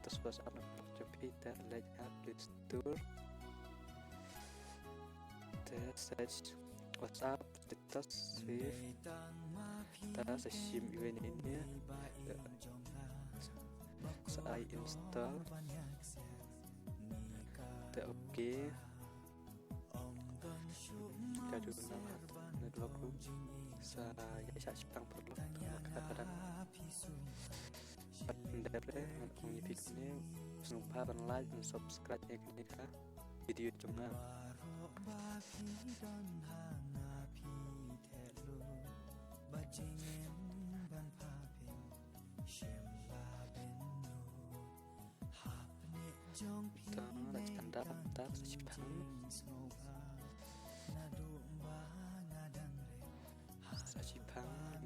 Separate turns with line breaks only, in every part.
atas WhatsApp na Shopee ta like app Play Store ta search WhatsApp status save ta sa SIM event ini sa install ta okay kadu na dua group sa ya Jepang perlu kadang pendapatnya mengenai video ini lupa like dan subscribe ya kan video cuma tak Jepang sa Jepang na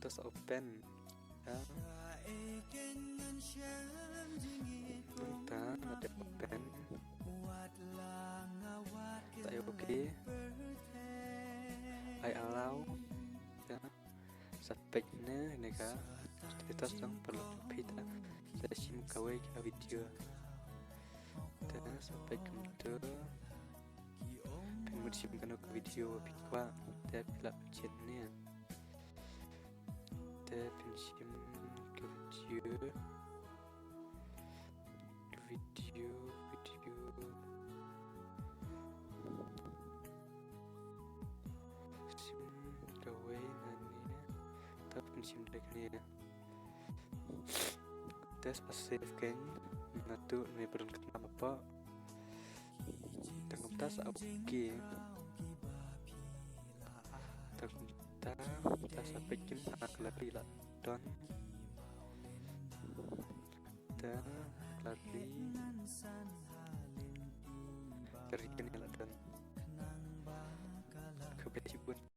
terus open ya kita ada open saya oke I allow ya subjeknya ini kah status yang perlu kita saya sim kawai ke video dan sampai kemudian pengusim kena ke video pikwa dia bila chatnya dia pensim ke video sim kawai nani tapi pensim deknya tes pasif kan natu me perun kenapa apa tengok tas oke ta sampai jam lari lah don ta lari kerikan lah don kebetulan